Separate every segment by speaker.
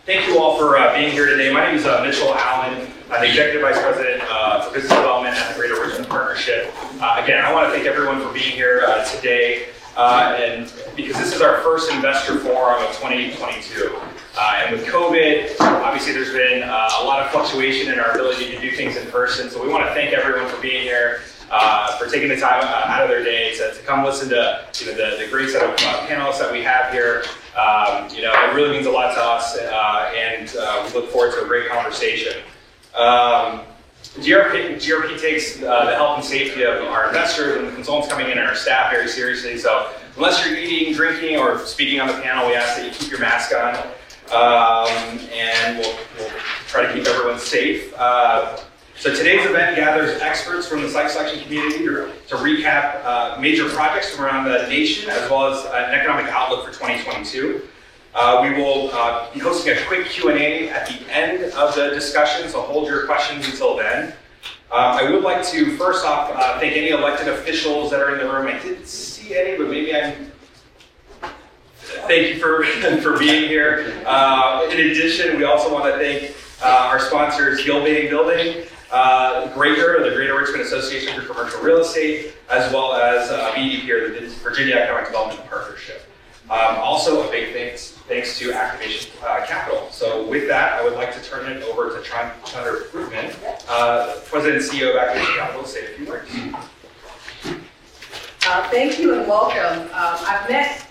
Speaker 1: Thank you all for being here today. My name is Mitchell Allen. I'm the Executive Vice President for Business Development at the Greater Richmond Partnership. Again, I want to thank everyone for being here today, and because this is our first investor forum of 2022. And with COVID, obviously there's been a lot of fluctuation in our ability to do things in person, so we want to thank everyone for being here, for taking the time out of their day to come listen to the great set of panelists that we have here. It really means a lot to us, and we look forward to a great conversation. GRP takes the health and safety of our investors and the consultants coming in and our staff very seriously. So unless you're eating, drinking, or speaking on the panel, we ask that you keep your mask on, and we'll try to keep everyone safe. So today's event gathers experts from the site selection community to recap major projects from around the nation, as well as an economic outlook for 2022. We will be hosting a quick Q&A at the end of the discussion, so hold your questions until then. I would like to first off thank any elected officials that are in the room. I didn't see any, but maybe thank you for being here. In addition, we also want to thank our sponsors, Gilbane Building, Greater, the Greater Richmond Association for Commercial Real Estate, as well as VEDP, or the Virginia Economic Development Partnership. Also, a big thanks to Activation Capital. So with that, I would like to turn it over to Chandra Fruitman, President and CEO of Activation Capital, to say a few words.
Speaker 2: Thank you and welcome. I've met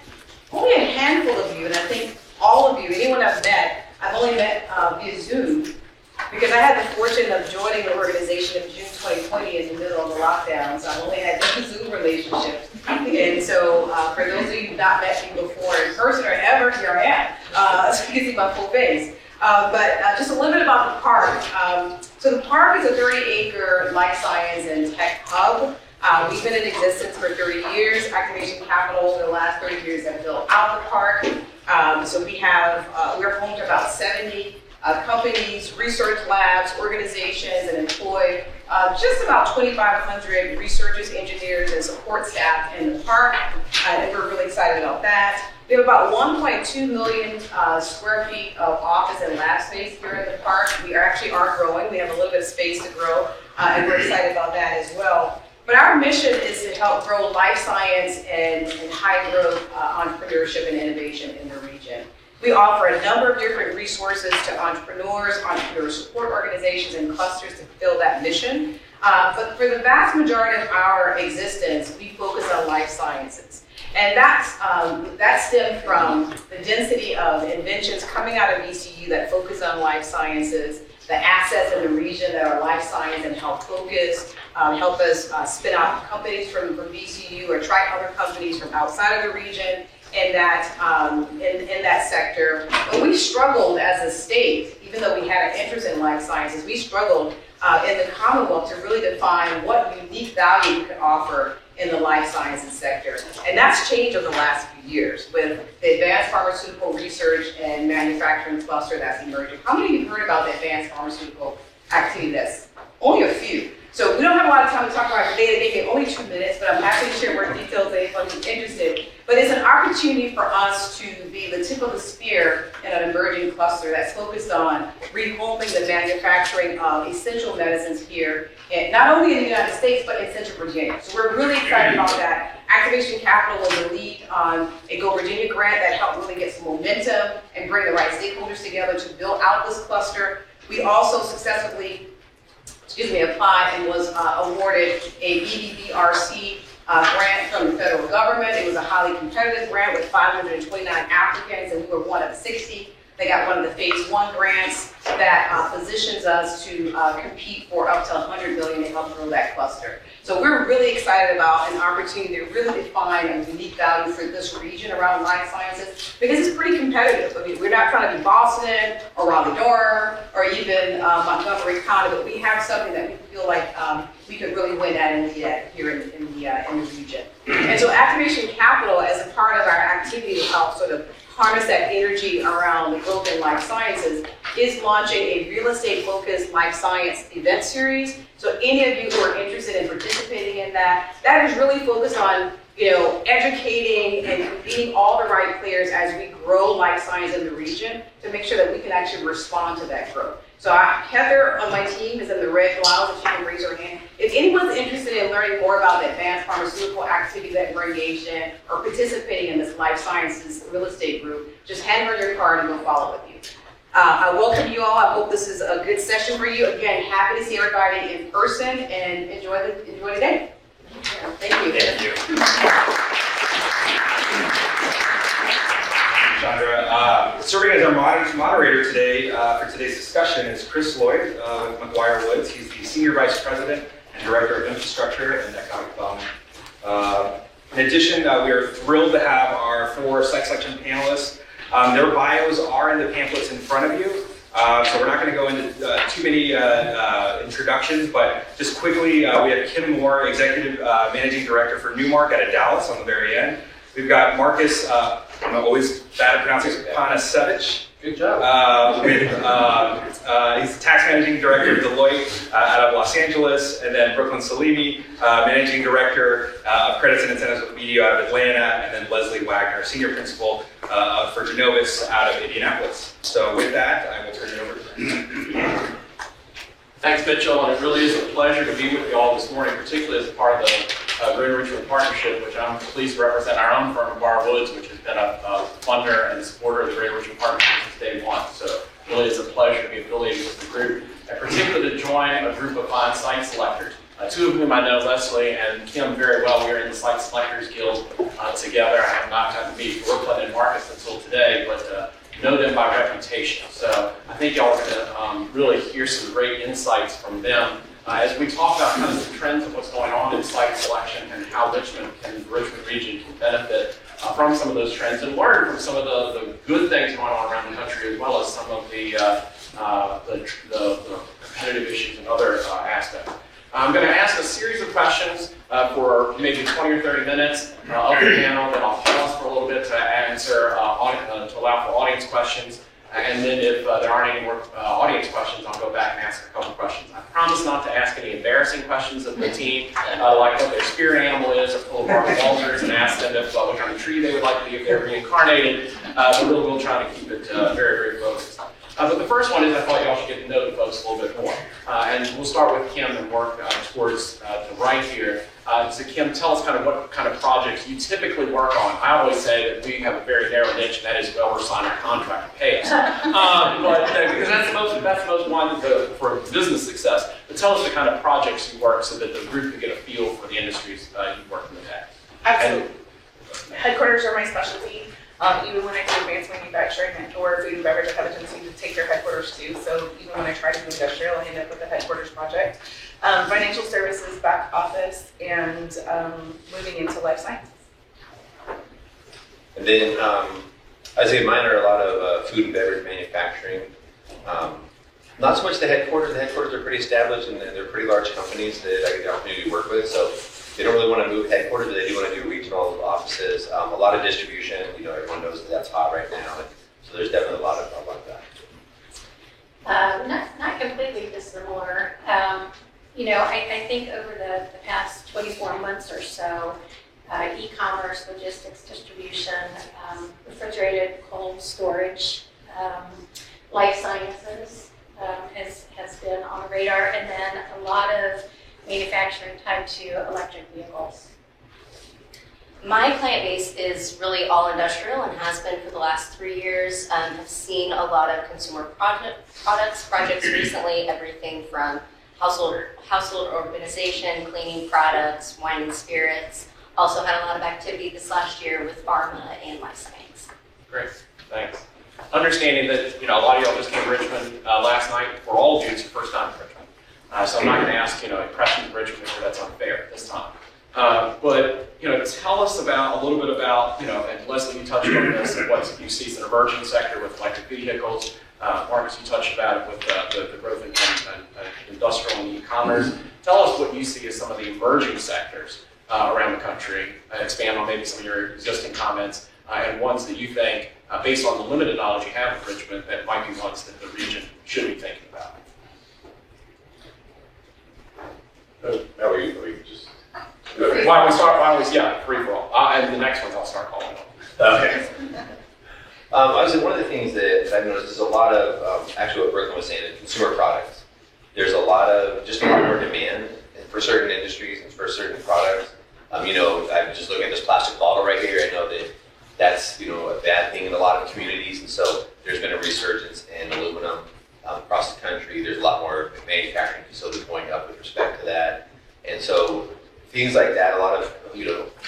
Speaker 2: only a handful of you, and I think all of you, anyone I've only met via Zoom, because I had the fortune of joining the organization in June 2020 in the middle of the lockdown, so I've only had two Zoom relationships. And so for those of you who've not met me before in person or ever, here I am, so you can see my full face. But just a little bit about the park. So the park is a 30-acre life science and tech hub. We've been in existence for 30 years. Activation Capital over the last 30 years have built out the park. So we're home to about 70 companies, research labs, organizations, and employ just about 2,500 researchers, engineers, and support staff in the park, and we're really excited about that. We have about 1.2 million square feet of office and lab space here in the park. We actually are growing. We have a little bit of space to grow, and we're excited about that as well. But our mission is to help grow life science and high growth entrepreneurship and innovation in the region. We offer a number of different resources to entrepreneurs, entrepreneur support organizations, and clusters to fulfill that mission. But for the vast majority of our existence, we focus on life sciences. And that stemmed from the density of inventions coming out of ECU that focus on life sciences, the assets in the region that are life science and health focused, help us spin out companies from VCU or try other companies from outside of the region. In that sector. But we struggled as a state, even though we had an interest in life sciences, we struggled in the Commonwealth to really define what unique value we could offer in the life sciences sector. And that's changed over the last few years with the advanced pharmaceutical research and manufacturing cluster that's emerging. How many of you heard about the advanced pharmaceutical activity? That's only a few. So we don't have a lot of time to talk about today. They get only 2 minutes, but I'm happy to share more details if anyone's interested. But it's an opportunity for us to be the tip of the spear in an emerging cluster that's focused on rehoming the manufacturing of essential medicines here, and not only in the United States, but in Central Virginia. So we're really excited about that. Activation Capital was the lead on a Go Virginia grant that helped really get some momentum and bring the right stakeholders together to build out this cluster. We also successfully applied and was awarded a BBBRC grant from the federal government. It was a highly competitive grant with 529 applicants, and we were one of 60. They got one of the phase 1 grants that positions us to compete for up to $100 million to help grow that cluster. So we're really excited about an opportunity to really define a unique value for this region around life sciences, because it's pretty competitive. I mean, we're not trying to be Boston or Raleigh-Durham or even Montgomery County, but we have something that we feel like we could really win at here in the region. And so Activation Capital, as a part of our activity to help sort of harness that energy around the growth in life sciences, is launching a real estate focused life science event series. So any of you who are interested in participating in that, that is really focused on, educating and convening all the right players as we grow life science in the region to make sure that we can actually respond to that growth. So Heather on my team is in the red blouse, if she can raise her hand. If anyone's interested in learning more about the advanced pharmaceutical activity that we're engaged in or participating in this life sciences real estate group, just hand her your card and we'll follow with you. I welcome you all. I hope this is a good session for you. Again, happy to see everybody in person and enjoy the day. Thank you.
Speaker 1: Thank you. Chandra. Serving as our moderator today for today's discussion is Chris Lloyd with McGuire Woods. He's the Senior Vice President and Director of Infrastructure and Economic Development. In addition, we are thrilled to have our 4 site selection panelists. Their bios are in the pamphlets in front of you. So we're not going to go into too many introductions, but just quickly, we have Kim Moore, Executive Managing Director for Newmark out of Dallas on the very end. We've got Marcus, I'm always bad at pronouncing it, Panasevich.
Speaker 3: Good job.
Speaker 1: He's the Tax Managing Director of Deloitte out of Los Angeles, and then Brooklyn Salimi, Managing Director of Credits and Incentives with Media out of Atlanta, and then Leslie Wagner, Senior Principal for Genovis out of Indianapolis. So with that, I will turn it over to you.
Speaker 3: Thanks, Mitchell, and it really is a pleasure to be with you all this morning, particularly as a part of the Greater Richmond Partnership, which I'm pleased to represent our own firm, McGuire Woods, which has been a funder and supporter of the Greater Richmond Partnership since day one. So it really is a pleasure to be affiliated with the group, and particularly to join a group of fine site selectors. 2 of whom I know, Leslie and Kim, very well. We are in the Site Selectors Guild together. I have not gotten to meet Brooklyn and Marcus until today, but know them by reputation. So I think y'all are going to really hear some great insights from them as we talk about kind of the trends of what's going on in site selection and how the Richmond region can benefit from some of those trends and learn from some of the good things going on around the country, as well as some of the competitive issues and other aspects. I'm going to ask a series of questions for maybe 20 or 30 minutes of the panel, then I'll pause for a little bit to answer, to allow for audience questions, and then if there aren't any more audience questions, I'll go back and ask a couple questions. I promise not to ask any embarrassing questions of the team, like what their spirit animal is, or pull apart altars and ask them if, what kind of tree they would like to be if they're reincarnated, but we'll try to keep it very, very focused. But the first one is I thought y'all should get to know the folks a little bit more. And we'll start with Kim and work towards the right here. So Kim, tell us kind of what kind of projects you typically work on. I always say that we have a very narrow niche, and that is well, we're signing a contract to pay us. Because that's the most one for business success. But tell us the kind of projects you work so that the group can get a feel for the industries you work in the past.
Speaker 4: Absolutely. Headquarters are my specialty. Even when I do advanced manufacturing or food and beverage, I have a tendency to take their headquarters too. So even when I try to do industrial, I end up with a headquarters project. Financial services, back office, and moving into life sciences.
Speaker 5: And then I'd say mine are a lot of food and beverage manufacturing. Not so much the headquarters. The headquarters are pretty established and they're pretty large companies that I get the opportunity to work with. So they don't really want to move headquarters, but they do want to do regional offices. A lot of distribution. Everyone knows that that's hot right now. And so there's definitely a lot of that.
Speaker 6: Not completely dissimilar. I think over the past 24 months or so, e-commerce, logistics, distribution, refrigerated cold storage, life sciences has been on the radar, and then a lot of manufacturing tied to electric vehicles.
Speaker 7: My client base is really all industrial and has been for the last 3 years. Have seen a lot of consumer projects recently, everything from household organization, cleaning products, wine and spirits. Also had a lot of activity this last year with pharma and life science.
Speaker 3: Great, thanks. Understanding that a lot of y'all just came to Richmond last night. For all of you, it's your first time in Richmond. So I'm not going to ask impressions of Richmond because that's unfair this time. But tell us a little bit about and Leslie, you touched on this, and what you see as an emerging sector with electric vehicles. Marcus, you touched about it with the growth in industrial and e-commerce. Tell us what you see as some of the emerging sectors around the country. Expand on maybe some of your existing comments and ones that you think, based on the limited knowledge you have of Richmond, that might be months that the region should be thinking about?
Speaker 5: No, we just.
Speaker 3: Why don't we start? Free for all. And the next ones I'll start calling on.
Speaker 5: Okay. Obviously, one of the things that I've noticed is a lot of, actually what Brooklyn was saying, in consumer products. There's a lot more demand for certain industries and for certain products. I'm just looking at this plastic bottle right here. I know that's a bad thing in a lot of communities, and so there's been a resurgence in aluminum across the country. There's a lot more manufacturing facilities going up with respect to that, and so things like that. A lot of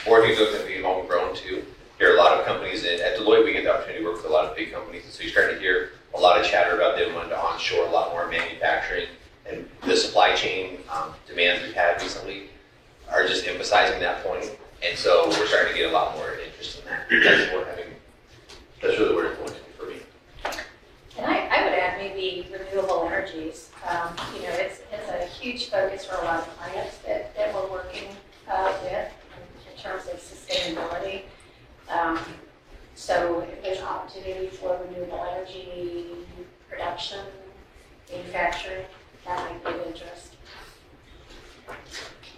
Speaker 5: more things look to be homegrown too. There are a lot of companies at Deloitte. We get the opportunity to work with a lot of big companies, and so you're starting to hear a lot of chatter about them wanting to onshore a lot more manufacturing, and the supply chain demands we've had recently are just emphasizing that point. And so we're starting to get a lot more interest in that. That's really where it's going to be for me.
Speaker 6: And I would add maybe renewable energies. It's a huge focus for a lot of clients that we're working with in terms of sustainability. So if there's opportunity for renewable energy production, manufacturing, that might be of interest.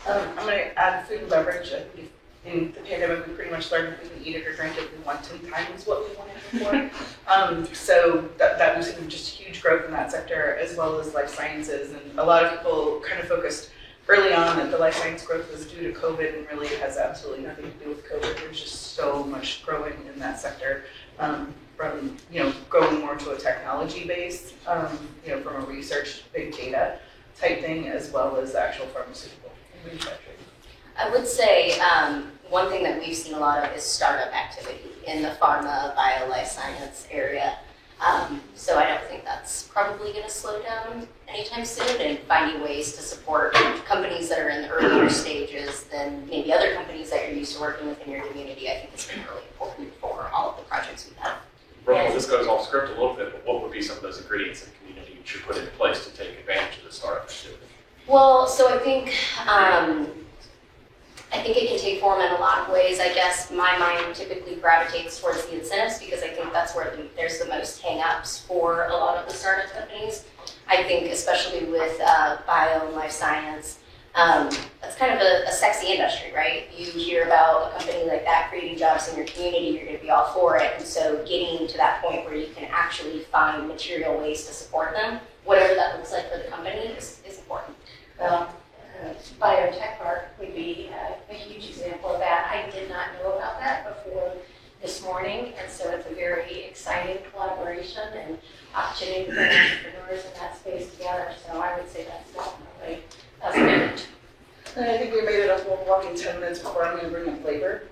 Speaker 4: I'm going to add food and beverage. I think in the pandemic, we pretty much learned we can eat it or drink it. We want 10 times what we wanted before. So that we've seen just huge growth in that sector, as well as life sciences. And a lot of people kind of focused early on that the life science growth was due to COVID, and really it has absolutely nothing to do with COVID. There's just so much growing in that sector, from going more to a technology base, from a research big data type thing, as well as actual pharmaceutical manufacturing.
Speaker 7: I would say one thing that we've seen a lot of is startup activity in the pharma, bio, life science area. So I don't think that's probably going to slow down anytime soon, and finding ways to support companies that are in the earlier stages than maybe other companies that you're used to working with in your community, I think has been really important for all of the projects we've had.
Speaker 3: Brooklyn, this goes off script a little bit, but what would be some of those ingredients that the community should put into place to take advantage of the startup activity?
Speaker 7: Well, so I think it can take form in a lot of ways. I guess my mind typically gravitates towards the incentives because I think that's where there's the most hang-ups for a lot of the startup companies. I think especially with bio and life science, that's kind of a sexy industry, right? You hear about a company like that creating jobs in your community, you're going to be all for it. And so getting to that point where you can actually find material ways to support them, whatever that looks like for the company, is important.
Speaker 6: Well, Biotech Park would be a huge example of that. I did not know about that before this morning, and so it's a very exciting collaboration and opportunity for entrepreneurs in that space together. So I would say that's definitely a benefit.
Speaker 4: And I think we made it a whole walking 10 minutes before I'm going to bring up labor.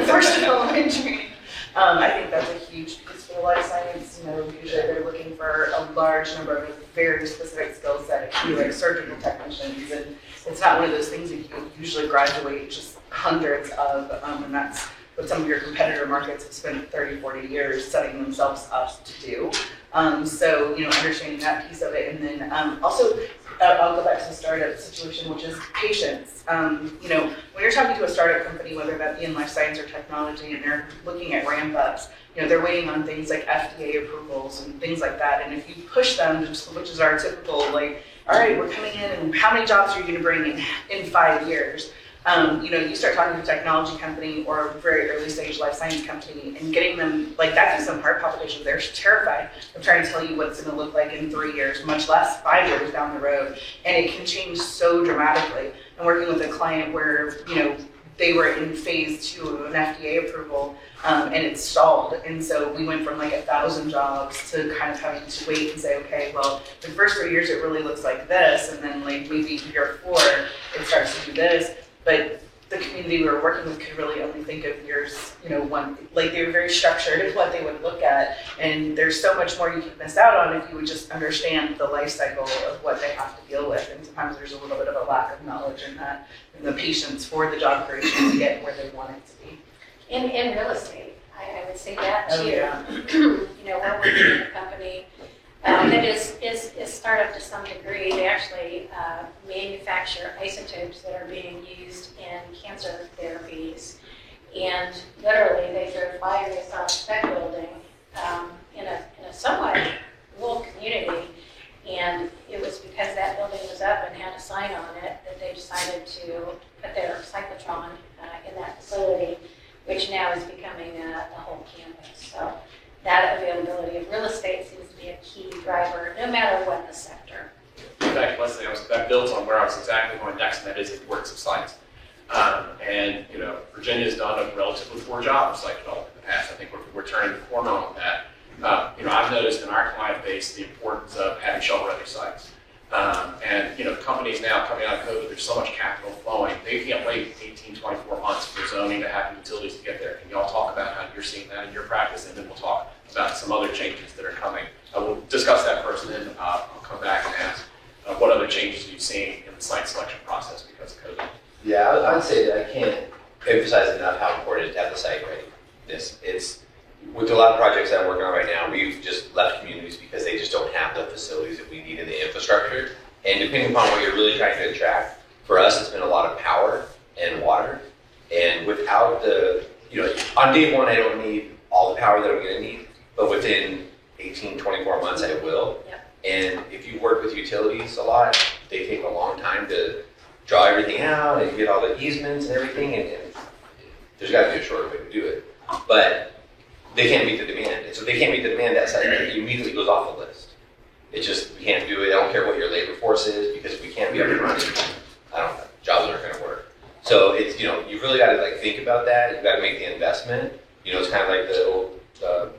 Speaker 4: First of all, training. I think that's a huge piece for life science. Usually they're looking for a large number of very specific skill set. It can be like surgical technicians, and it's not one of those things that you usually graduate just hundreds of, and that's what some of your competitor markets have spent 30, 40 years setting themselves up to do. So, understanding that piece of it, and then also, I'll go back to the startup situation, which is patience. When you're talking to a startup company, whether that be in life science or technology, and they're looking at ramp ups, they're waiting on things like FDA approvals and things like that. And if you push them, which is our typical, like, all right, we're coming in, and how many jobs are you going to bring in 5 years? You start talking to a technology company or a very early stage life science company and getting them, like, that gives them heart palpitations. They're terrified of trying to tell you what it's going to look like in 3 years, much less 5 years down the road. And it can change so dramatically. And working with a client where, they were in phase 2 of an FDA approval, and it stalled. And so we went from like 1,000 jobs to kind of having to wait and say, okay, well, the first 3 years it really looks like this, and then like maybe year 4 it starts to do this. But the community we were working with could really only think of years, one, like they were very structured in what they would look at. And there's so much more you could miss out on if you would just understand the life cycle of what they have to deal with. And sometimes there's a little bit of a lack of knowledge in that, and the patience for the job creation to get where they want it to be.
Speaker 6: In real estate, I would say that too.
Speaker 4: Oh, yeah.
Speaker 6: We're working with a company that is startup to some degree. They actually manufacture isotopes that are being used in cancer therapies. And literally, they drove 5 days off spec building in a somewhat estate seems to be a key driver, no matter what the sector.
Speaker 3: In fact, Leslie, that builds on where I was exactly going next, and that is the importance of sites. And, you know, Virginia's done a relatively poor job of site development in the past. I think we're turning the corner on that. You know, I've noticed in our client base the importance of having shovel-ready sites. And, you know, companies now coming out of COVID, there's so much capital flowing. They can't wait 18, 24 months for zoning to happen, utilities to get there. Can y'all talk about how you're seeing that in your practice? And then we'll talk about some other changes that are coming. We'll discuss that first, and then I'll come back and ask what other changes are you seeing in the site selection process because of COVID?
Speaker 5: Yeah, I would say that I can't emphasize enough how important it is to have the site ready. It's with a lot of projects that I'm working on right now, we've just left communities because they just don't have the facilities that we need in the infrastructure. And depending upon what you're really trying to attract, for us, it's been a lot of power and water. And without the, you know, on day one, I don't need all the power that I'm going to need, but within 18, 24 months, I will.
Speaker 6: Yep.
Speaker 5: And if you work with utilities a lot, they take a long time to draw everything out and get all the easements and everything, and there's got to be a shorter way to do it. But they can't meet the demand. And so they can't meet the demand, that site immediately goes off the list. It's just, we can't do it. I don't care what your labor force is because we can't be up and running. I don't know, jobs aren't going to work. So it's, you know, you've really got to like think about that. You've got to make the investment. You know, it's kind of like the old, oh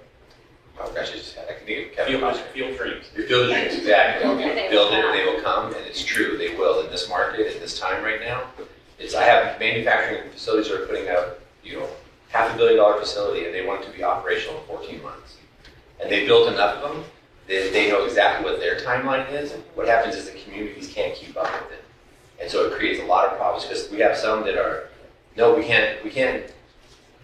Speaker 5: gosh, I can think of Kevin Costner.
Speaker 3: Field dreams.
Speaker 5: Your field of dreams, exactly. You know,
Speaker 6: They
Speaker 5: build
Speaker 6: will
Speaker 5: it
Speaker 6: come.
Speaker 5: and they will come, and it's true, they will in this market, at this time right now. I have manufacturing facilities that are putting out, you know, $500 million facility, and they want it to be operational in 14 months. And they built enough of them that they know exactly what their timeline is. And what happens is the communities can't keep up with it. And so it creates a lot of problems because we have some that are, no, we can't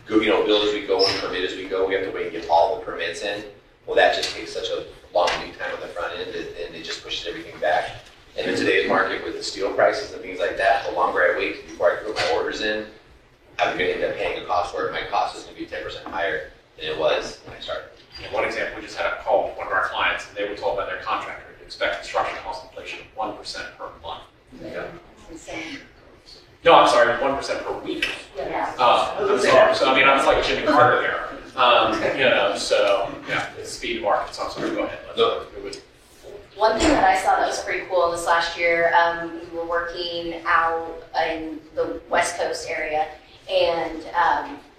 Speaker 5: go, you know, build as we go and permit as we go. We have to wait and get all the permits in. Well, that just takes such a long lead time on the front end, and it just pushes everything back. And in today's market with the steel prices and things like that, the longer I wait before I put my orders in, I'm going to end up paying a cost where my cost is going to be 10% higher than it was when I started.
Speaker 3: And one example, we just had a call with one of our clients, and they were told by their contractor to expect construction cost inflation of 1% per month.
Speaker 6: Insane.
Speaker 3: No, I'm sorry, 1% per week.
Speaker 6: Yeah.
Speaker 3: I'm sorry. So, I mean, I was like Jimmy Carter there. You know, so, yeah, it's speed to market. So I'm sorry, go ahead.
Speaker 5: No.
Speaker 7: One thing that I saw that was pretty cool this last year, we were working out in the West Coast area, and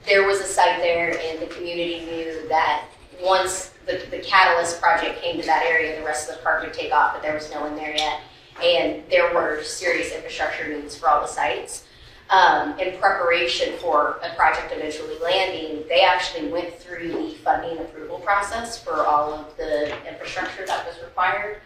Speaker 7: there was a site there, and the community knew that once the Catalyst project came to that area, the rest of the park would take off, but there was no one there yet. And there were serious infrastructure needs for all the sites. In preparation for a project eventually landing, they actually went through the funding approval process for all of the infrastructure that was required.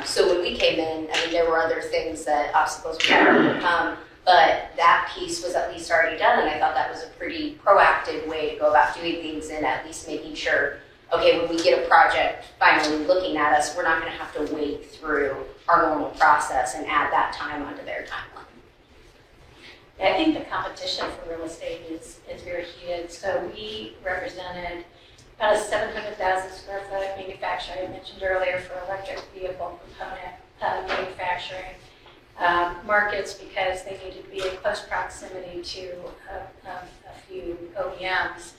Speaker 7: So when we came in, I mean, there were other things that obstacles we had to overcome, but that piece was at least already done, and I thought that was a pretty proactive way to go about doing things and at least making sure, okay, when we get a project finally looking at us, we're not going to have to wait through our normal process and add that time onto their timeline.
Speaker 6: I think the competition for real estate is very heated. So we represented about a 700,000 square foot manufacturer I mentioned earlier for electric vehicle component manufacturing markets because they needed to be in close proximity to a few OEMs.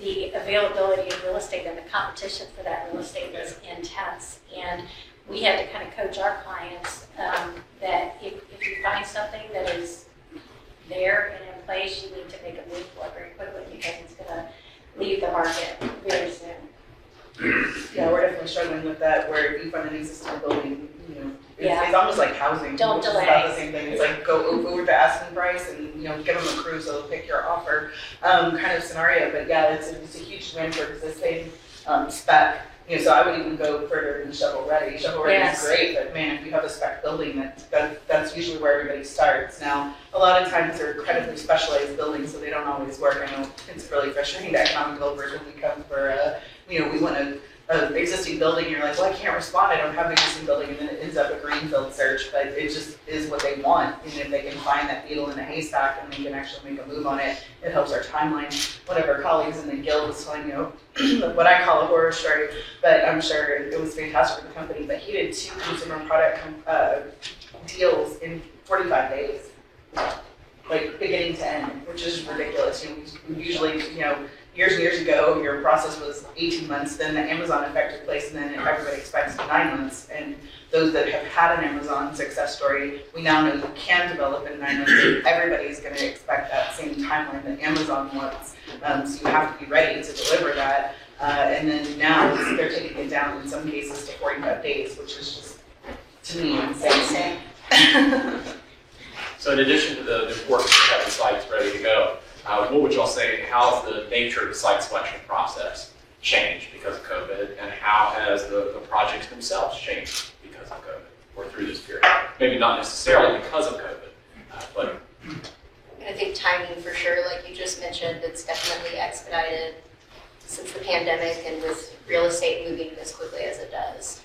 Speaker 6: The availability of real estate and the competition for that real estate is intense. And we had to kind of coach our clients that if you find something that is there and in place, you need to make a move for it very quickly because it's going to leave the market very soon.
Speaker 4: Yeah, we're definitely struggling with that, where if you find an existing building, you know,
Speaker 6: Yeah.
Speaker 4: it's almost like housing.
Speaker 6: Don't
Speaker 4: which is
Speaker 6: delay.
Speaker 4: about the same thing. It's like go over the asking price and, you know, get them a crew so they'll pick your offer kind of scenario. But yeah, it's a huge win for existing spec. You know, so I would even go further than shovel ready. Shovel ready
Speaker 6: Yes.
Speaker 4: is great, but man, if you have a spec building, that's usually where everybody starts. Now, a lot of times they're incredibly specialized buildings, so they don't always work. I know it's really frustrating to economic developers when we come for, you know, we want an existing building, and you're like, well, I can't respond, I don't have an existing building, and then it ends up a greenfield search, but it just is what they want. And if they can find that needle in the haystack and they can actually make a move on it, it helps our timeline. One of our colleagues in the guild was telling, you know, what I call a horror story, but I'm sure it was fantastic for the company, but he did 2 consumer product deals in 45 days, like beginning to end, which is ridiculous. You know, usually, you know, years and years ago, your process was 18 months, then the Amazon effect took place, and then everybody expects 9 months. And those that have had an Amazon success story, we now know you can develop in 9 months. Everybody's going to expect that same timeline that Amazon wants. So you have to be ready to deliver that. And then now they're taking it down in some cases to 45 days, which is just, to me, insane.
Speaker 3: So in addition to the work to have the sites ready to go, what would y'all say, how's the nature of the site selection process changed because of COVID, and how has the projects themselves changed because of COVID or through this period? Maybe not necessarily because of COVID, but
Speaker 7: I think timing for sure, like you just mentioned, it's definitely expedited since the pandemic and with real estate moving as quickly as it does.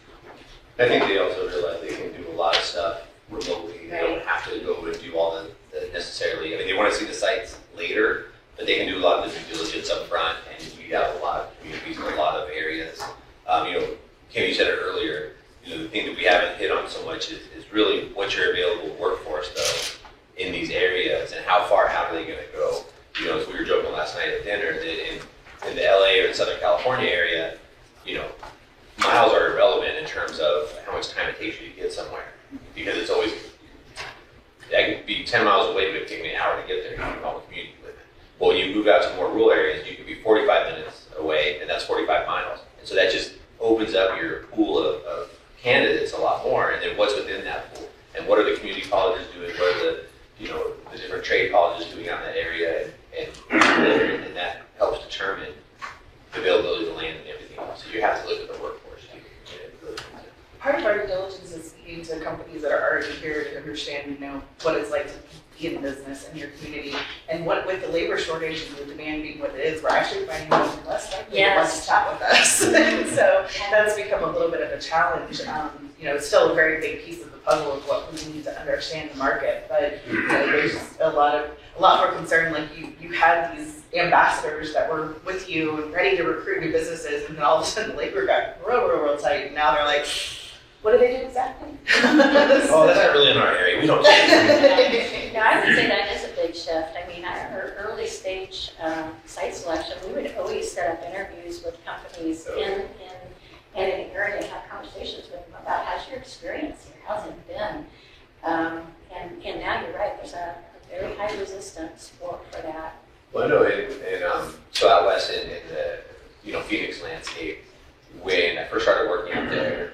Speaker 5: I think they also realize they can do a lot of stuff remotely. They don't have to go and do all the necessarily, I mean, they want to see the sites later, but they can do a lot of the due diligence up front, and you have a lot of communities in a lot of areas. Kim, you said it earlier, the thing that we haven't hit on so much is really what's your available workforce though in these areas, and how far out are they going to go? As we were joking last night at dinner, that in the LA or the Southern California area, miles are irrelevant in terms of how much time it takes you to get somewhere, because it's always, I could be 10 miles away, but it would take me an hour to get there. You can call the community living. Well, when you move out to more rural areas, you could be 45 minutes away, and that's 45 miles. And so that just opens up your pool of candidates a lot more. And then what's within that pool? And what are the community colleges doing? What are the different trade colleges doing out in that area? And that helps determine the availability of the land and everything else. So you have to look at the workforce too.
Speaker 4: Part of our due diligence is speaking to companies that are already here to understand, what it's like to be in business in your community. And what with the labor shortage and the demand being what it is, we're actually finding them less likely to want to chat with us. And so that's become a little bit of a challenge. It's still a very big piece of the puzzle of what we need to understand the market. But there's a lot more concern. Like you had these ambassadors that were with you and ready to recruit new businesses, and then all of a sudden the labor got real tight. And now they're like, what do they do exactly?
Speaker 5: Oh, that's not really in our area. We don't.
Speaker 6: No, I would say that is a big shift. I mean, our early stage site selection, we would always set up interviews with companies in an area and have conversations with them about how's your experience here, how's it been, and now you're right. There's a very high resistance for that.
Speaker 5: Well, no, so out west in the Phoenix landscape, when I first started working out there,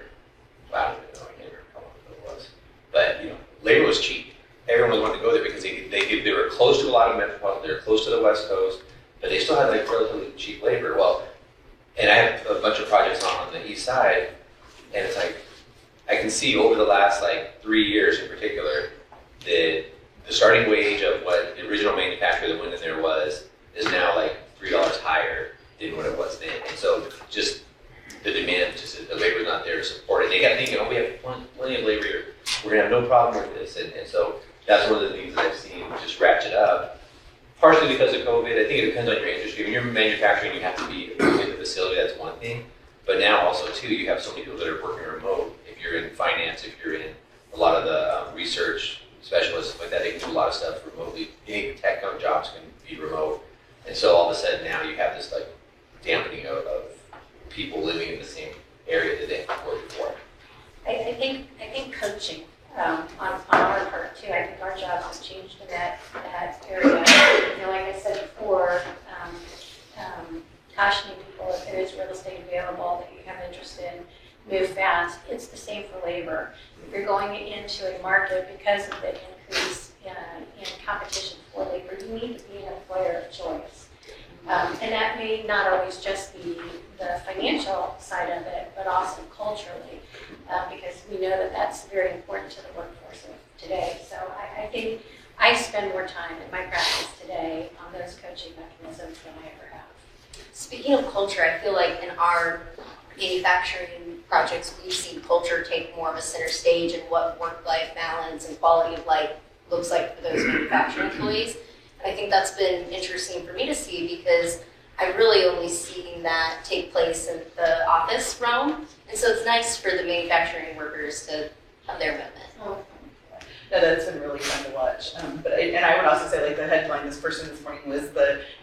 Speaker 5: I don't even know, I can't remember how long ago it was, but labor was cheap. Everyone wanted to go there because they were close to a lot of metropolitan, they were close to the West Coast, but they still had relatively cheap labor. Well, and I have a bunch of projects on the east side, and it's like I can see over the last 3 years in particular that the starting wage of what the original manufacturer that went in there is now $3 higher than what it was then. And so just the demand, just the labor's not there to support it. They got thinking, we have plenty of labor here. We're gonna have no problem with this. And so that's one of the things that I've seen just ratchet up. Partially because of COVID. I think it depends on your industry. When you're manufacturing, you have to be in the facility, that's one thing. But now also too, you have so many people that are working remote. If you're in finance, if you're in a lot of the research specialists like that, they can do a lot of stuff remotely. Any tech jobs can be remote. And so all of a sudden now you have this dampening of people living in the same area that they have worked before.
Speaker 6: I think coaching on our part too. I think our jobs have changed in that area. Like I said before, cautioning people if there is real estate available that you have interest in, move fast. It's the same for labor. If you're going into a market because of the increase in competition for labor, you need to be an employer of choice. And that may not always just be the financial side of it, but also culturally, because we know that that's very important to the workforce of today. So I think I spend more time in my practice today on those coaching mechanisms than I ever have.
Speaker 7: Speaking of culture, I feel like in our manufacturing projects, we've seen culture take more of a center stage in what work-life balance and quality of life looks like for those manufacturing employees. And I think that's been interesting for me to see because I really only seen that take place in the office realm. And so it's nice for the manufacturing workers to have their movement.
Speaker 4: No, that's been really fun to watch. such. And I would also say, like, the headline this morning was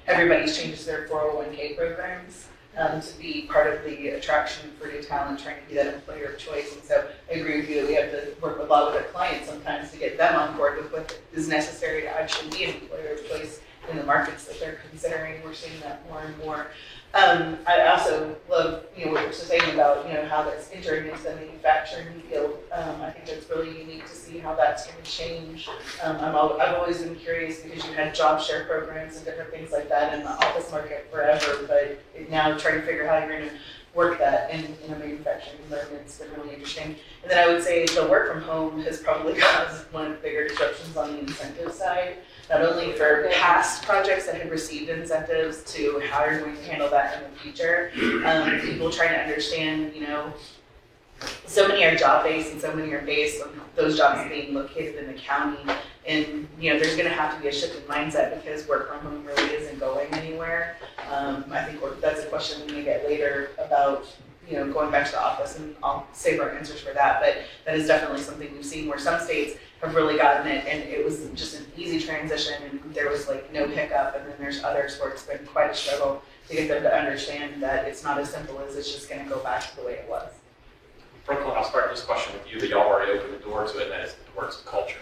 Speaker 4: everybody's changes to their 401k programs to be part of the attraction for new talent, trying to be that employer of choice. And so I agree with you that we have to work a lot with our clients sometimes to get them on board with what is necessary to actually be an employer of choice in the markets that they're considering. We're seeing that more and more. I also love, what you're saying about, how that's entering into the manufacturing field. I think it's really unique to see how that's going to change. I've always been curious because you had job share programs and different things like that in the office market forever, but now trying to figure out how you're going to work that in a manufacturing environment has been really interesting. And then I would say the work from home has probably caused one of the bigger disruptions on the incentive side. Not only for past projects that had received incentives to how you're going to handle that in the future. People trying to understand, so many are job-based and so many are based on those jobs being located in the county. And, there's going to have to be a shift in mindset because work from home really isn't going anywhere. I think that's a question we may get later about, going back to the office, and I'll save our answers for that. But that is definitely something we've seen where some states have really gotten it, and it was just an easy transition, and there was like no hiccup. And then there's others where it's been quite a struggle to get them to understand that it's not as simple as it's just going to go back to the way it was.
Speaker 3: Brooklyn, I'll start this question with you, that y'all already opened the door to it, and that is the words of culture.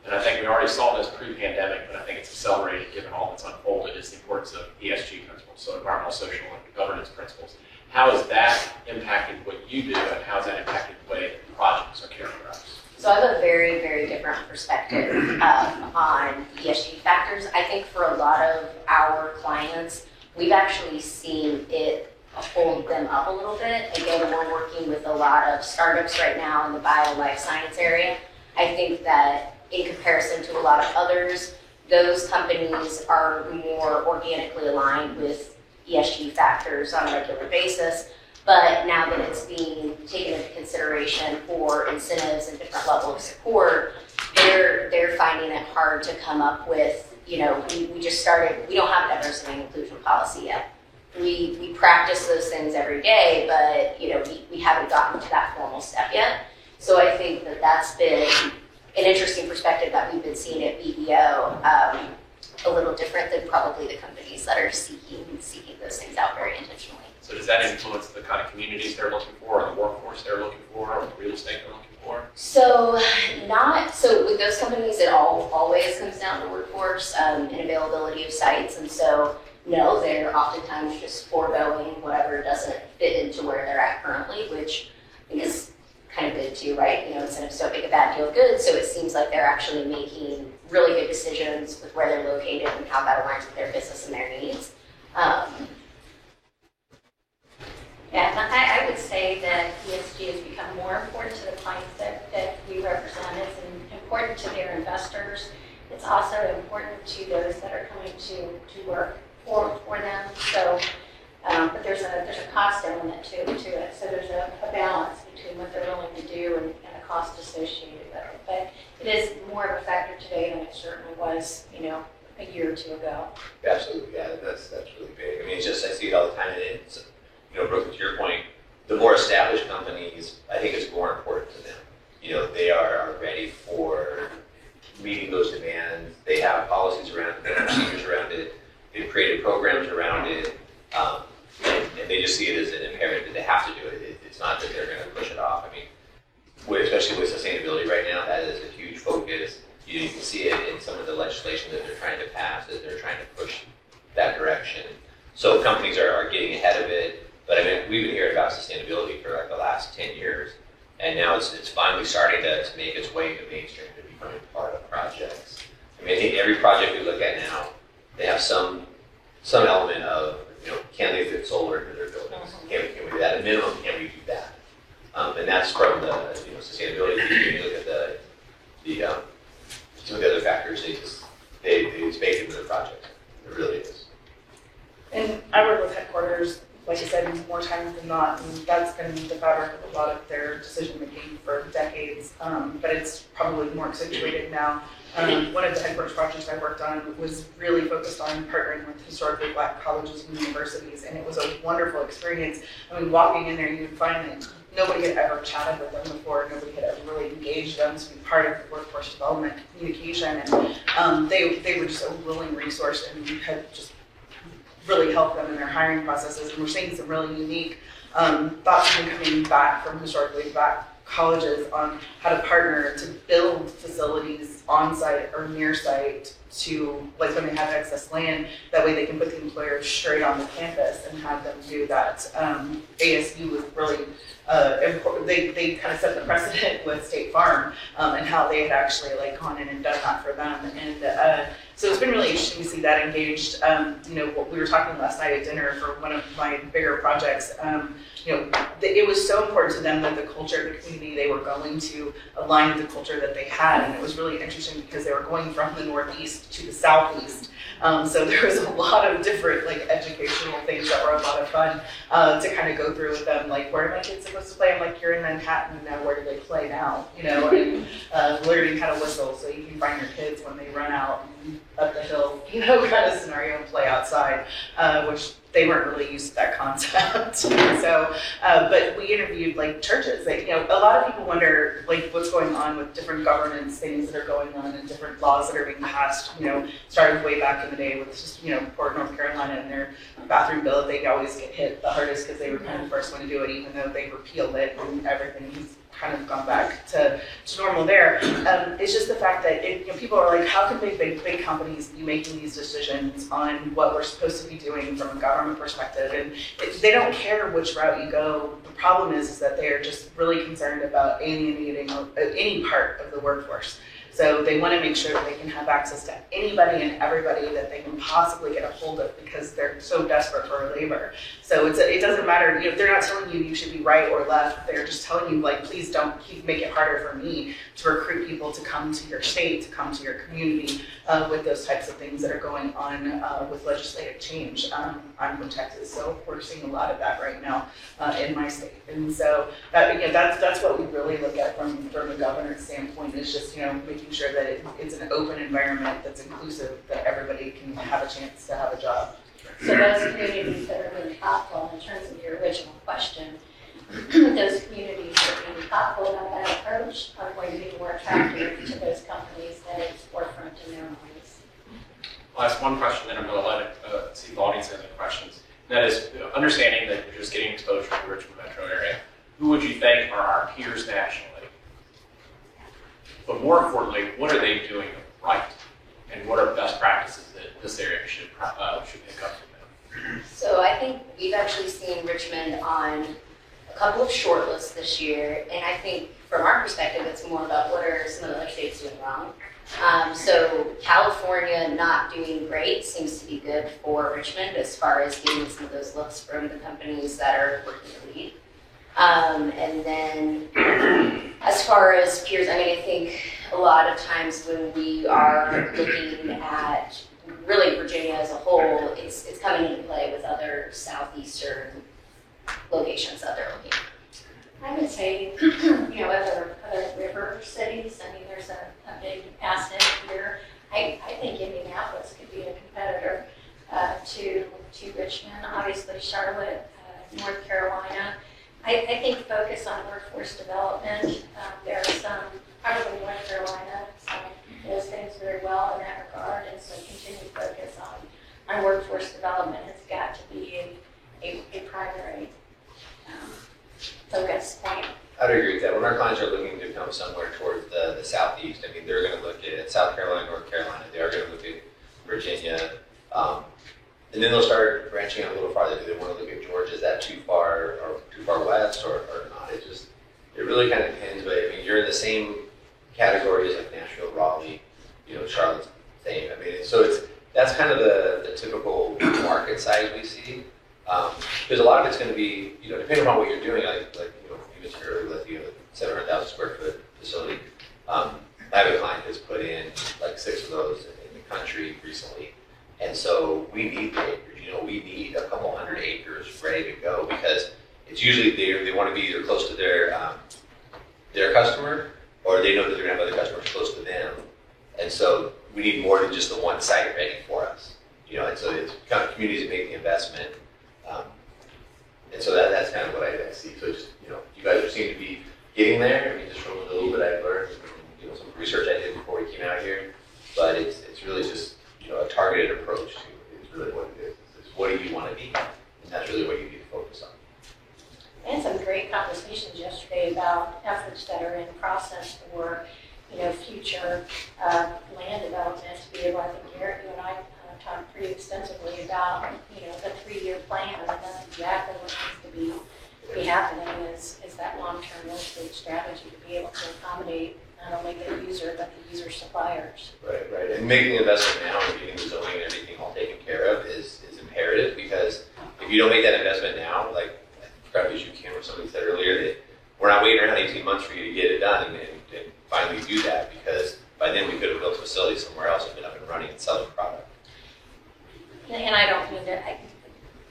Speaker 3: And I think we already saw this pre-pandemic, but I think it's accelerated given all that's unfolded, is the importance of ESG principles, so environmental, social, and governance principles. How has that impacted what you do, and how has that impacted the way projects are characterized?
Speaker 7: So I have a very, very different perspective on ESG factors. I think for a lot of our clients, we've actually seen it hold them up a little bit. Again, we're working with a lot of startups right now in the bio life science area. I think that in comparison to a lot of others, those companies are more organically aligned with ESG factors on a regular basis. But now that it's being taken into consideration for incentives and different level of support, they're finding it hard to come up with, we just started, we don't have a diversity and inclusion policy yet. We practice those things every day, but, we haven't gotten to that formal step yet. So I think that that's been an interesting perspective that we've been seeing at BDO, a little different than probably the companies that are seeking those things out very intentionally.
Speaker 3: So does that influence the kind of communities they're looking for, or the workforce they're looking for, or the real estate they're looking for?
Speaker 7: So with those companies, it always comes down to workforce and availability of sites. And so, no, they're oftentimes just foregoing whatever doesn't fit into where they're at currently, which I think is kind of good too, right? Incentives don't make a bad deal good. So it seems like they're actually making really good decisions with where they're located and how that aligns with their business and their needs.
Speaker 6: Yeah, and I would say that ESG has become more important to the clients that we represent. It's important to their investors. It's also important to those that are coming to work for them. So, but there's a cost element to it. So there's a balance between what they're willing to do and the cost associated with it. But it is more of a factor today than it certainly was, a year or two ago.
Speaker 5: Absolutely, yeah, that's really big. I mean, it's just, I see it all the time, and it's, Brooke, to your point, the more established companies, I think it's more important to them. They are ready for meeting those demands. They have policies around it, they have procedures around it, they've created programs around it, and they just see it as an imperative that they have to do it. It's not that they're going to push it off. I mean, especially with sustainability right now, that is a huge focus. You can see it in some of the legislation that they're trying to pass, as they're trying to push that direction. So companies are getting ahead of it. But I mean, we've been hearing about sustainability for like the last 10 years, and now it's finally starting to make its way into mainstream, to becoming part of projects. I mean, I think every project we look at now, they have some element of, can they fit solar into their buildings? Can we do that? At minimum, can we do that? And that's from the sustainability. When you look at the some of the other factors, it's baked into the project. It really is.
Speaker 4: And I work with headquarters, like I said, more times than not, and that's been the fabric of a lot of their decision making for decades, but it's probably more accentuated now. One of the headquarters projects I worked on was really focused on partnering with historically Black colleges and universities, and it was a wonderful experience. I mean, walking in there, you would find that nobody had ever chatted with them before, nobody had ever really engaged them to be part of the workforce development communication, and they were just a willing resource, and we had just really helped them in their hiring processes, and we're seeing some really unique thoughts from coming back from historically black colleges on how to partner to build facilities on site or near site to, like when they have excess land, that way they can put the employer straight on the campus and have them do that. ASU was really important. They kind of set the precedent with State Farm and how they had actually like gone in and done that for them. And so it's been really interesting to see that engaged. What we were talking last night at dinner for one of my bigger projects. It was so important to them that the culture of the community they were going to align with the culture that they had, and it was really interesting because they were going from the Northeast to the Southeast. So there was a lot of different like educational things that were a lot of fun to kind of go through with them. Like, where are my kids supposed to play? I'm like, you're in Manhattan now. Where do they play now? And learning how to whistle so you can find your kids when they run out up the hill, kind of scenario and play outside, which they weren't really used to that concept. So, but we interviewed like churches. Like, a lot of people wonder like what's going on with different governance things that are going on and different laws that are being passed. Started way back in the day with just Port North Carolina and their bathroom bill. They always get hit the hardest because they were kind of the first one to do it, even though they repealed it and everything has kind of gone back to normal there. It's just the fact that people are like, how can big companies be making these decisions on what we're supposed to be doing from a government perspective? And they don't care which route you go. The problem is that they are just really concerned about alienating any part of the workforce. So they want to make sure that they can have access to anybody and everybody that they can possibly get a hold of because they're so desperate for labor. So it doesn't matter, they're not telling you should be right or left. They're just telling you, like, please don't make it harder for me to recruit people to come to your state, to come to your community with those types of things that are going on with legislative change. I'm from Texas, so we're seeing a lot of that right now in my state. And so that's what we really look at from a governance standpoint, is just making sure that it's an open environment that's inclusive, that everybody can have a chance to have a job.
Speaker 6: So those communities that are being thoughtful in terms of your original question, those communities that are being thoughtful about that approach are going to be more attractive to those companies that it's forefront in their minds.
Speaker 3: I'll ask one question, then I'm going to let it see if the audience has any questions. And that is, understanding that you're just getting exposure to the Richmond metro area, who would you think are our peers nationally? But more importantly, what are they doing right? And what are best practices that this area should pick up from them?
Speaker 7: So I think we've actually seen Richmond on a couple of shortlists this year, and I think from our perspective, it's more about what are some of the other states doing wrong. So California not doing great seems to be good for Richmond as far as getting some of those looks from the companies that are working to lead. And then as far as peers, I think a lot of times when we are looking at really Virginia as a whole, it's coming into play with other southeastern locations that they're looking at.
Speaker 6: I would say, other river cities, there's a big asset here. I think Indianapolis could be a competitor to Richmond. Obviously, Charlotte, North Carolina. I think focus on workforce development. There are some, probably North Carolina, does things very well in that regard, and so continued focus on workforce development has got to be a primary focus point.
Speaker 5: I'd agree with that. When our clients are looking to come somewhere towards the southeast, they're going to look at South Carolina, North Carolina. They are going to look at Virginia. And then they'll start branching out a little farther. Do they want to look at Georgia? Is that too far west or not? It really kind of depends. But you're in the same categories like Nashville, Raleigh, Charlotte's same. So that's kind of the typical market size we see. Because a lot of it's going to be, depending on what you're doing, like you mentioned earlier, with 700,000 square foot facility. I have a client that's put in like 6 of those in the country recently. And so we need the acres. We need a couple hundred acres ready to go because it's usually they want to be either close to their customer or they know that they're going to have other customers close to them. And so we need more than just the one site ready for us. And so it's kind of communities that make the investment. And so that's kind of what I see. So just, you guys seem to be getting there. I mean, just from a little bit I've learned, you know, some research I did before we came out here. But it's really just, you know, a targeted approach to it is really what it is. It's what do you want to be? And that's really what you need to focus on.
Speaker 6: I had some great conversations yesterday about efforts that are in process for, you know, future land development to be able, I think Garrett, you and I talked pretty extensively about, you know, the 3-year plan, and that's exactly what needs to be happening is that long-term real estate strategy to be able to accommodate not only the user, but the user suppliers.
Speaker 5: Right, right. And making the investment now and getting the zoning and everything all taken care of is imperative, because if you don't make that investment now, like probably as you can, what somebody said earlier, that we're not waiting around 18 months for you to get it done and finally do that, because by then we could have built a facility somewhere else and been up and running and selling product.
Speaker 6: And I don't mean to,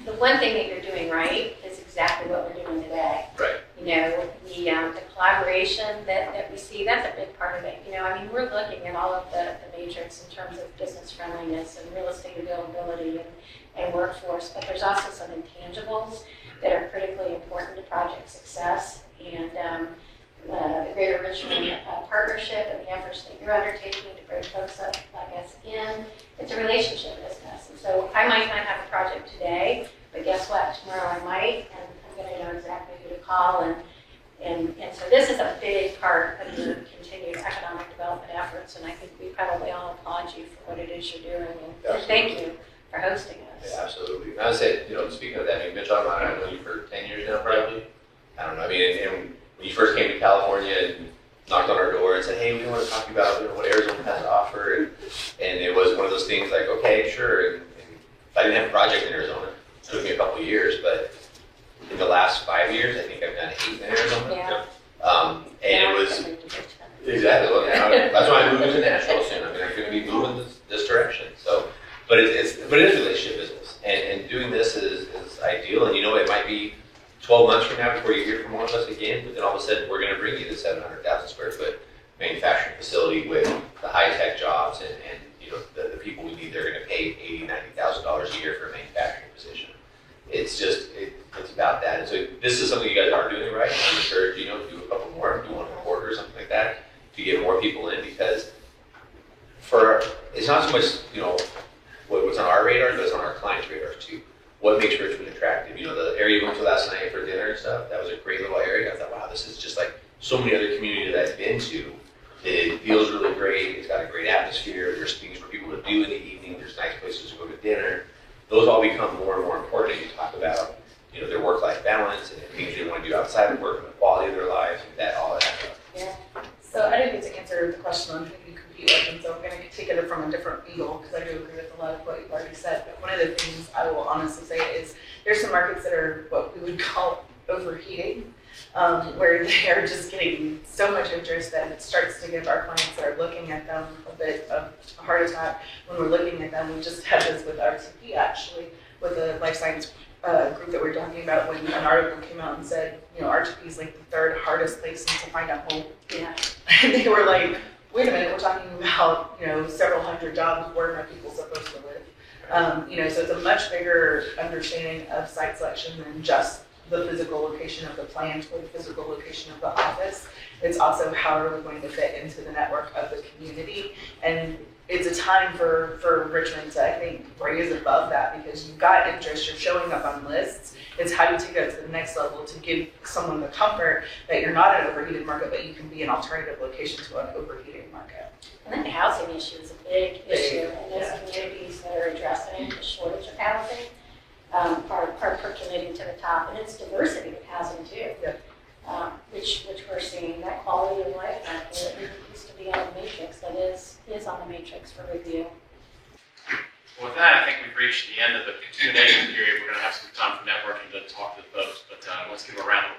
Speaker 6: the one thing that you're doing right is exactly what we're doing today.
Speaker 5: Right.
Speaker 6: You know, the collaboration that we see, that's a big part of it. You know, I mean, we're looking at all of the matrix in terms of business friendliness and real estate availability and workforce, but there's also some intangibles that are critically important to project success. And the Greater Richmond Partnership and the efforts that you're undertaking to bring folks up like us in, it's a relationship business. And so I might not have a project today, but guess what? Tomorrow I might, and I'm going to know exactly who to call. And so this is a big part of your continued economic development efforts, and I think we probably all applaud you for what it is you're doing. And thank you for hosting us.
Speaker 5: Yeah, absolutely. And I would say, you know, speaking of that, I mean, Mitch, I've known you for 10 years now, probably. I don't know. I mean, and when you first came to California and knocked on our door and said, hey, we want to talk about, you know, what Arizona has to offer, and it was one of those things like, okay, sure. And if I didn't have a project in Arizona, it took me a couple of years, but in the last 5 years, I think I've done 8 in Arizona.
Speaker 6: Yeah.
Speaker 5: And it was exactly. Well, that's why I'm moving to Nashville soon. I mean, I'm going to be moving this direction. So, but it is relationship business, and doing this is ideal. And you know, it might be 12 months from now before you hear from one of us again, but then all of a sudden we're going to bring you the 700,000 square foot manufacturing facility with the high tech jobs and you know the people we need. They're going to pay $80,000-$90,000 a year for a manufacturing position. It's just it's about that. And so this is something you guys are doing right. I'm sure you know do a couple more, do 1 a quarter or something like that to get more people in, because it's not so much you know what's on our radar, but it's on our clients' radars too. What makes Richmond attractive? You know, the area we went to last night for dinner and stuff, that was a great little area. I thought, wow, this is just like so many other communities that I've been to. It feels really great. It's got a great atmosphere. There's things for people to do in the evening. There's nice places to go to dinner. Those all become more and more important as you talk about, you know, their work-life balance and things they want to do outside of work and the quality of their lives and that all that stuff.
Speaker 4: Yeah. So I didn't get to answer the question on who you compete with, and so I'm going to take it from a different angle because I do agree with a lot of what you've already said. But one of the things I will honestly say is there's some markets that are what we would call overheating, where they are just getting so much interest that it starts to give our clients that are looking at them a bit of a heart attack when we're looking at them. We just had this with RTP actually, with the life science group that we're talking about, when an article came out and said, you know, RTP is like the 3rd hardest place to find a home.
Speaker 6: Yeah.
Speaker 4: And they were like, wait a minute, we're talking about, you know, several hundred jobs. Where are people supposed to live? You know, so it's a much bigger understanding of site selection than just the physical location of the plant or the physical location of the office. It's also how are we going to fit into the network of the community. And it's a time for Richmond to, I think, raise above that, because you've got interest, you're showing up on lists. It's how you take that to the next level to give someone the comfort that you're not an overheated market, but you can be an alternative location to an overheated market.
Speaker 6: And then the housing issue is a big issue, and those communities that are addressing the shortage of housing are percolating to the top, and it's diversity of housing too, which we're seeing. That quality of life factor that used to be on the matrix, that is on the matrix for review.
Speaker 3: Well, with that, I think we've reached the end of the Q&A period. We're going to have some time for networking to talk to the folks, but let's give a round of